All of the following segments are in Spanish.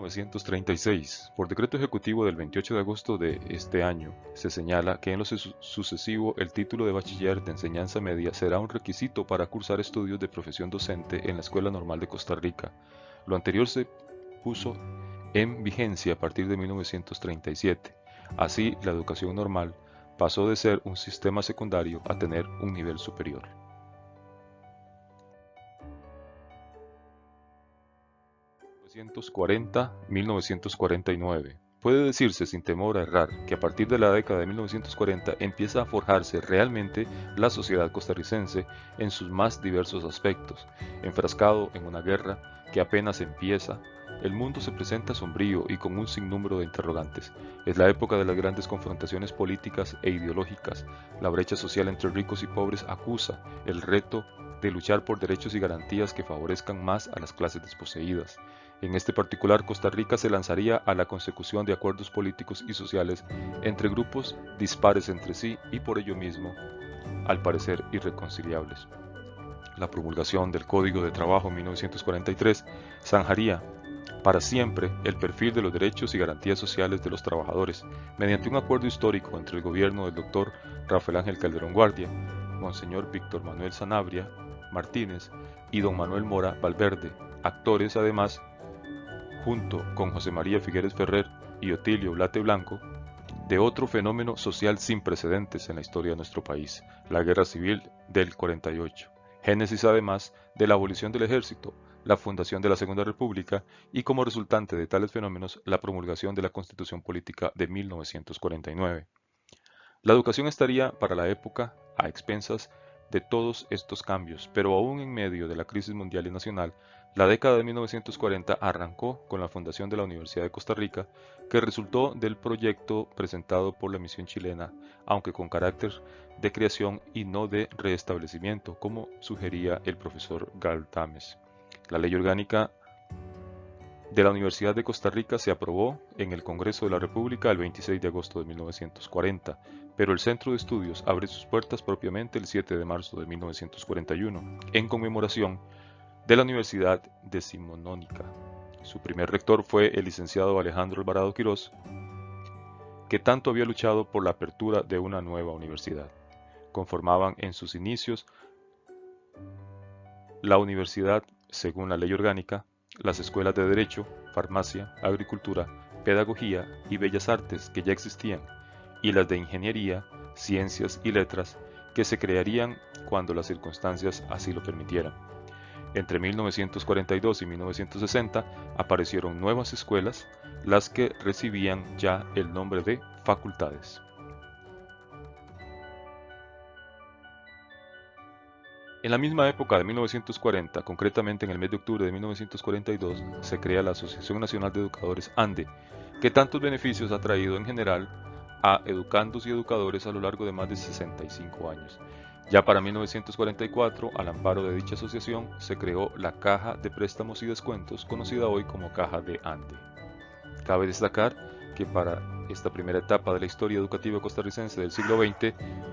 1936, por decreto ejecutivo del 28 de agosto de este año, se señala que en lo sucesivo el título de bachiller de enseñanza media será un requisito para cursar estudios de profesión docente en la Escuela Normal de Costa Rica. Lo anterior se puso en vigencia a partir de 1937. Así, la educación normal pasó de ser un sistema secundario a tener un nivel superior. 1940-1949. Puede decirse sin temor a errar que a partir de la década de 1940 empieza a forjarse realmente la sociedad costarricense en sus más diversos aspectos. Enfrascado en una guerra que apenas empieza, el mundo se presenta sombrío y con un sinnúmero de interrogantes. Es la época de las grandes confrontaciones políticas e ideológicas. La brecha social entre ricos y pobres acusa el reto de luchar por derechos y garantías que favorezcan más a las clases desposeídas. En este particular, Costa Rica se lanzaría a la consecución de acuerdos políticos y sociales entre grupos dispares entre sí y por ello mismo, al parecer, irreconciliables. La promulgación del Código de Trabajo en 1943 zanjaría para siempre el perfil de los derechos y garantías sociales de los trabajadores, mediante un acuerdo histórico entre el gobierno del Dr. Rafael Ángel Calderón Guardia, Monseñor Víctor Manuel Sanabria Martínez y don Manuel Mora Valverde, actores además, junto con José María Figueres Ferrer y Otilio Blate Blanco, de otro fenómeno social sin precedentes en la historia de nuestro país, la Guerra Civil del 48, génesis además de la abolición del ejército, la fundación de la Segunda República y como resultante de tales fenómenos la promulgación de la Constitución Política de 1949. La educación estaría para la época a expensas de todos estos cambios, pero aún en medio de la crisis mundial y nacional, la década de 1940 arrancó con la fundación de la Universidad de Costa Rica, que resultó del proyecto presentado por la misión chilena, aunque con carácter de creación y no de restablecimiento, como sugería el profesor Galdames. La ley orgánica de la Universidad de Costa Rica se aprobó en el Congreso de la República el 26 de agosto de 1940, pero el Centro de Estudios abre sus puertas propiamente el 7 de marzo de 1941, en conmemoración de la Universidad Decimonónica. Su primer rector fue el licenciado Alejandro Alvarado Quirós, que tanto había luchado por la apertura de una nueva universidad. Conformaban en sus inicios la universidad, según la ley orgánica, las escuelas de Derecho, Farmacia, Agricultura, Pedagogía y Bellas Artes que ya existían, y las de Ingeniería, Ciencias y Letras que se crearían cuando las circunstancias así lo permitieran. Entre 1942 y 1960 aparecieron nuevas escuelas, las que recibían ya el nombre de facultades. En la misma época de 1940, concretamente en el mes de octubre de 1942, se crea la Asociación Nacional de Educadores ANDE, que tantos beneficios ha traído en general a educandos y educadores a lo largo de más de 65 años. Ya para 1944, al amparo de dicha asociación, se creó la Caja de Préstamos y Descuentos, conocida hoy como Caja de ANDE. Cabe destacar que para esta primera etapa de la historia educativa costarricense del siglo XX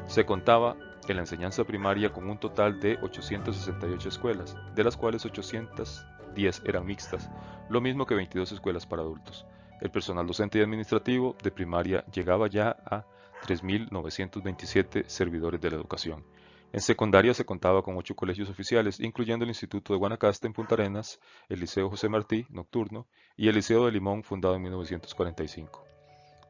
se contaba en la enseñanza primaria con un total de 868 escuelas, de las cuales 810 eran mixtas, lo mismo que 22 escuelas para adultos. El personal docente y administrativo de primaria llegaba ya a 3.927 servidores de la educación. En secundaria se contaba con 8 colegios oficiales, incluyendo el Instituto de Guanacaste en Punta Arenas, el Liceo José Martí, nocturno, y el Liceo de Limón, fundado en 1945.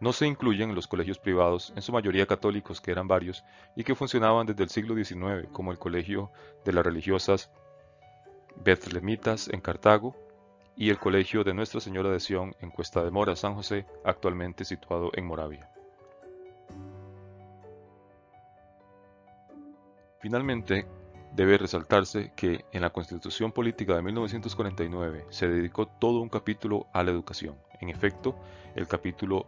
No se incluyen los colegios privados, en su mayoría católicos, que eran varios, y que funcionaban desde el siglo XIX, como el Colegio de las Religiosas Betlemitas en Cartago y el Colegio de Nuestra Señora de Sion en Cuesta de Mora, San José, actualmente situado en Moravia. Finalmente, debe resaltarse que en la Constitución Política de 1949 se dedicó todo un capítulo a la educación. En efecto, el capítulo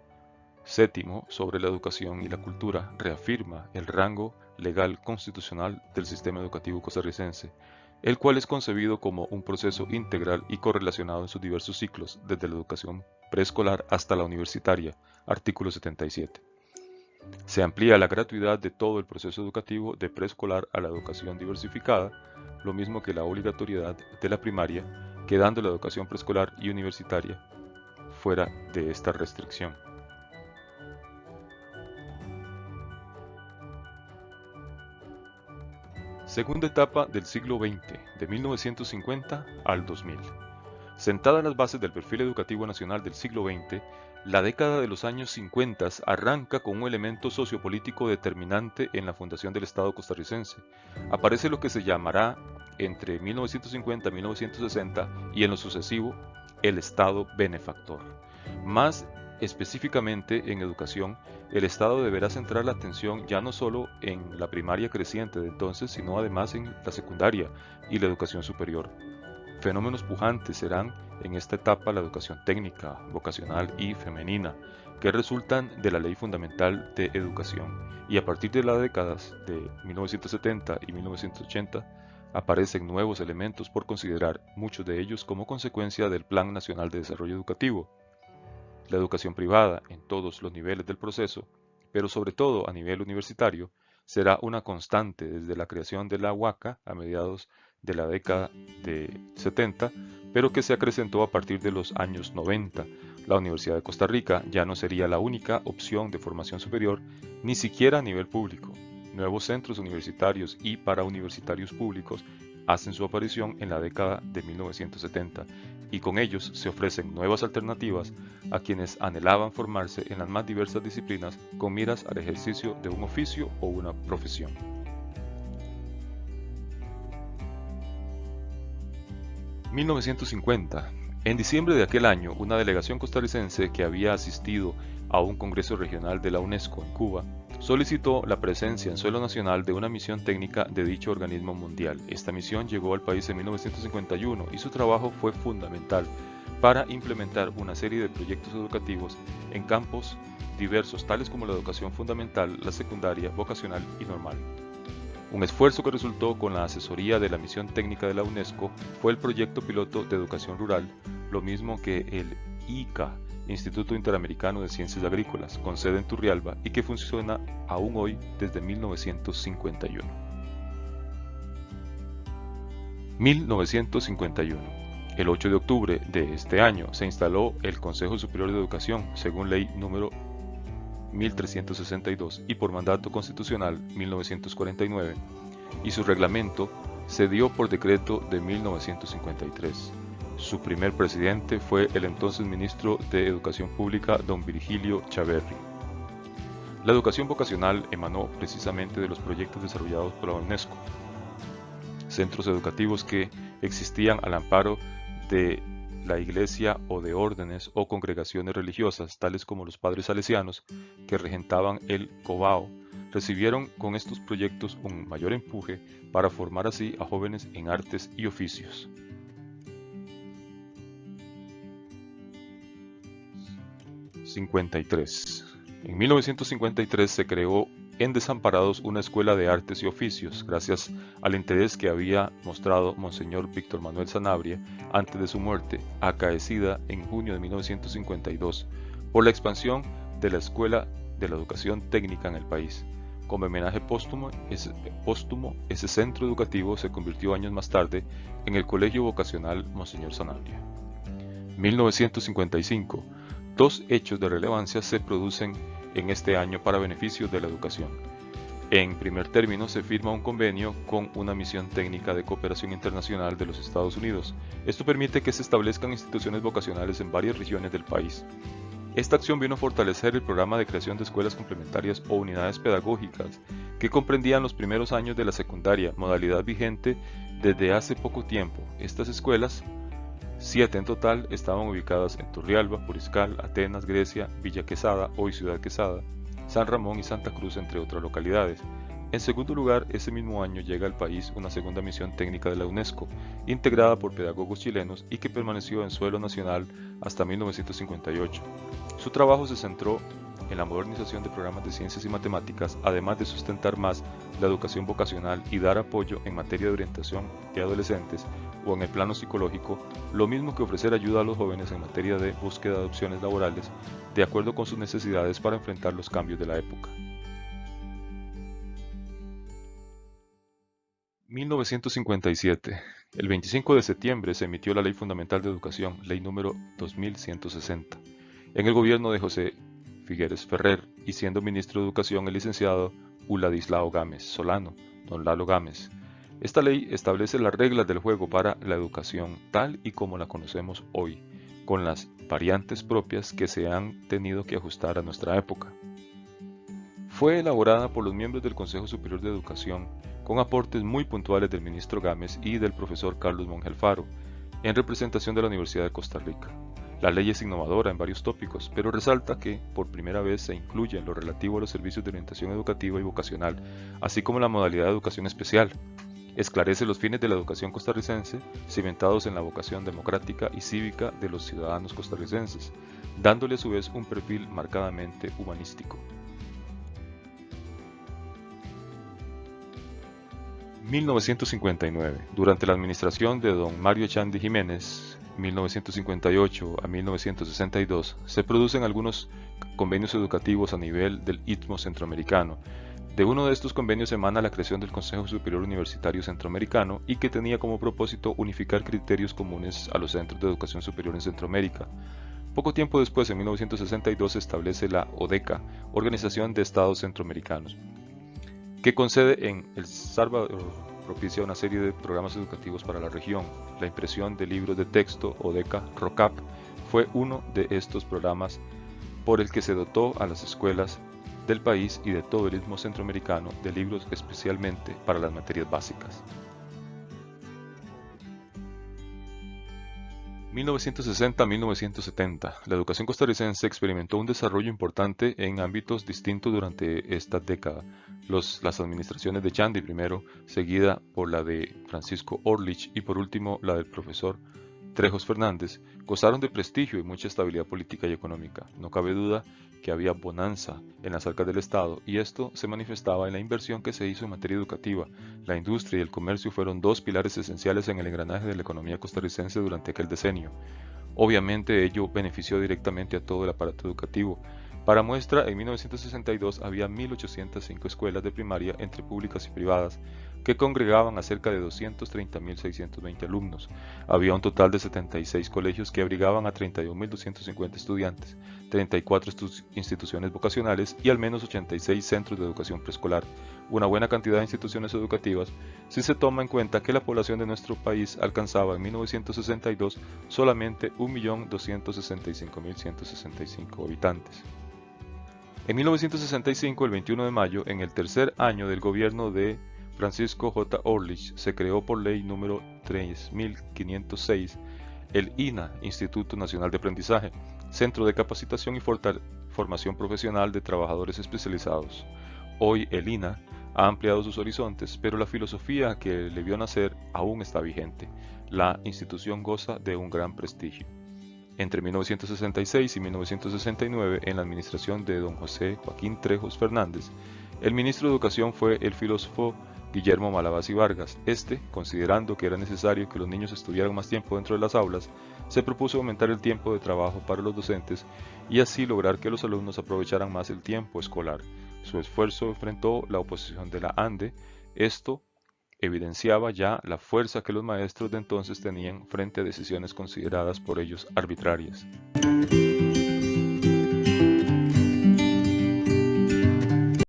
séptimo sobre la educación y la cultura reafirma el rango legal constitucional del sistema educativo costarricense, el cual es concebido como un proceso integral y correlacionado en sus diversos ciclos, desde la educación preescolar hasta la universitaria, artículo 77. Se amplía la gratuidad de todo el proceso educativo de preescolar a la educación diversificada, lo mismo que la obligatoriedad de la primaria, quedando la educación preescolar y universitaria fuera de esta restricción. Segunda etapa del siglo XX, de 1950 al 2000. Sentadas las bases del perfil educativo nacional del siglo XX, la década de los años 50 arranca con un elemento sociopolítico determinante en la fundación del Estado costarricense. Aparece lo que se llamará, entre 1950 y 1960 y en lo sucesivo, el Estado benefactor. Más específicamente en educación, el Estado deberá centrar la atención ya no solo en la primaria creciente de entonces, sino además en la secundaria y la educación superior. Fenómenos pujantes serán en esta etapa la educación técnica, vocacional y femenina, que resultan de la Ley Fundamental de Educación, y a partir de las décadas de 1970 y 1980 aparecen nuevos elementos por considerar, muchos de ellos como consecuencia del Plan Nacional de Desarrollo Educativo. La educación privada en todos los niveles del proceso, pero sobre todo a nivel universitario, será una constante desde la creación de la UACA a mediados de la década de 70, pero que se acrecentó a partir de los años 90. La Universidad de Costa Rica ya no sería la única opción de formación superior, ni siquiera a nivel público. Nuevos centros universitarios y parauniversitarios públicos hacen su aparición en la década de 1970 y con ellos se ofrecen nuevas alternativas a quienes anhelaban formarse en las más diversas disciplinas con miras al ejercicio de un oficio o una profesión. (1950) En diciembre de aquel año, una delegación costarricense que había asistido a un congreso regional de la UNESCO en Cuba solicitó la presencia en suelo nacional de una misión técnica de dicho organismo mundial. Esta misión llegó al país en 1951 y su trabajo fue fundamental para implementar una serie de proyectos educativos en campos diversos tales como la educación fundamental, la secundaria, vocacional y normal. Un esfuerzo que resultó con la asesoría de la misión técnica de la UNESCO fue el proyecto piloto de educación rural, lo mismo que el ICA, Instituto Interamericano de Ciencias Agrícolas, con sede en Turrialba y que funciona aún hoy desde 1951. 1951. El 8 de octubre de este año se instaló el Consejo Superior de Educación, según Ley número 1362 y por mandato constitucional 1949, y su reglamento se dio por decreto de 1953. Su primer presidente fue el entonces ministro de Educación Pública, don Virgilio Chaverri. La educación vocacional emanó precisamente de los proyectos desarrollados por la UNESCO, centros educativos que existían al amparo de la iglesia o de órdenes o congregaciones religiosas, tales como los padres salesianos, que regentaban el Cobao, recibieron con estos proyectos un mayor empuje para formar así a jóvenes en artes y oficios. En 1953 se creó en Desamparados una escuela de artes y oficios, gracias al interés que había mostrado Monseñor Víctor Manuel Sanabria antes de su muerte, acaecida en junio de 1952, por la expansión de la Escuela de la Educación Técnica en el país. Como homenaje póstumo, ese centro educativo se convirtió años más tarde en el Colegio Vocacional Monseñor Sanabria. 1955. Dos hechos de relevancia se producen en este año para beneficio de la educación. En primer término, se firma un convenio con una misión técnica de cooperación internacional de los Estados Unidos. Esto permite que se establezcan instituciones vocacionales en varias regiones del país. Esta acción vino a fortalecer el programa de creación de escuelas complementarias o unidades pedagógicas que comprendían los primeros años de la secundaria, modalidad vigente desde hace poco tiempo. Estas escuelas, 7 en total, estaban ubicadas en Turrialba, Puriscal, Atenas, Grecia, Villa Quesada, hoy Ciudad Quesada, San Ramón y Santa Cruz, entre otras localidades. En segundo lugar, ese mismo año llega al país una segunda misión técnica de la UNESCO, integrada por pedagogos chilenos y que permaneció en suelo nacional hasta 1958. Su trabajo se centró en la modernización de programas de ciencias y matemáticas, además de sustentar más la educación vocacional y dar apoyo en materia de orientación de adolescentes o en el plano psicológico, lo mismo que ofrecer ayuda a los jóvenes en materia de búsqueda de opciones laborales, de acuerdo con sus necesidades para enfrentar los cambios de la época. 1957. El 25 de septiembre se emitió la Ley Fundamental de Educación, Ley número 2160, en el gobierno de José Figueres Ferrer y siendo ministro de Educación el licenciado Uladislao Gámez Solano, don Lalo Gámez. Esta ley establece las reglas del juego para la educación tal y como la conocemos hoy, con las variantes propias que se han tenido que ajustar a nuestra época. Fue elaborada por los miembros del Consejo Superior de Educación, con aportes muy puntuales del ministro Gámez y del profesor Carlos Monge Alfaro, en representación de la Universidad de Costa Rica. La ley es innovadora en varios tópicos, pero resalta que por primera vez se incluye en lo relativo a los servicios de orientación educativa y vocacional, así como la modalidad de educación especial. Esclarece los fines de la educación costarricense, cimentados en la vocación democrática y cívica de los ciudadanos costarricenses, dándole a su vez un perfil marcadamente humanístico. 1959. Durante la administración de don Mario Echandy Jiménez, 1958 a 1962, se producen algunos convenios educativos a nivel del Istmo Centroamericano. De uno de estos convenios emana la creación del Consejo Superior Universitario Centroamericano y que tenía como propósito unificar criterios comunes a los centros de educación superior en Centroamérica. Poco tiempo después, en 1962, se establece la ODECA, Organización de Estados Centroamericanos, que con sede en El Salvador propicia una serie de programas educativos para la región. La impresión de libros de texto, ODECA ROCAP, fue uno de estos programas por el que se dotó a las escuelas del país y de todo el Istmo Centroamericano de libros especialmente para las materias básicas. 1960-1970. La educación costarricense experimentó un desarrollo importante en ámbitos distintos durante esta década. Las administraciones de Echandy primero, seguida por la de Francisco Orlich y por último la del profesor Trejos Fernández, gozaron de prestigio y mucha estabilidad política y económica. No cabe duda que había bonanza en las arcas del Estado y esto se manifestaba en la inversión que se hizo en materia educativa. La industria y el comercio fueron dos pilares esenciales en el engranaje de la economía costarricense durante aquel decenio. Obviamente ello benefició directamente a todo el aparato educativo. Para muestra, en 1962 había 1.805 escuelas de primaria entre públicas y privadas que congregaban a cerca de 230.620 alumnos. Había un total de 76 colegios que abrigaban a 31.250 estudiantes, 34 instituciones vocacionales y al menos 86 centros de educación preescolar, una buena cantidad de instituciones educativas si se toma en cuenta que la población de nuestro país alcanzaba en 1962 solamente 1.265.165 habitantes. En 1965, el 21 de mayo, en el tercer año del gobierno de Francisco J. Orlich, se creó por ley número 3506 el INA, Instituto Nacional de Aprendizaje, Centro de Capacitación y Formación Profesional de Trabajadores Especializados. Hoy el INA ha ampliado sus horizontes, pero la filosofía que le vio nacer aún está vigente. La institución goza de un gran prestigio. Entre 1966 y 1969, en la administración de don José Joaquín Trejos Fernández, el ministro de Educación fue el filósofo Guillermo Malabasi Vargas. Considerando que era necesario que los niños estuvieran más tiempo dentro de las aulas, se propuso aumentar el tiempo de trabajo para los docentes y así lograr que los alumnos aprovecharan más el tiempo escolar. Su esfuerzo enfrentó la oposición de la ANDE. Esto evidenciaba ya la fuerza que los maestros de entonces tenían frente a decisiones consideradas por ellos arbitrarias.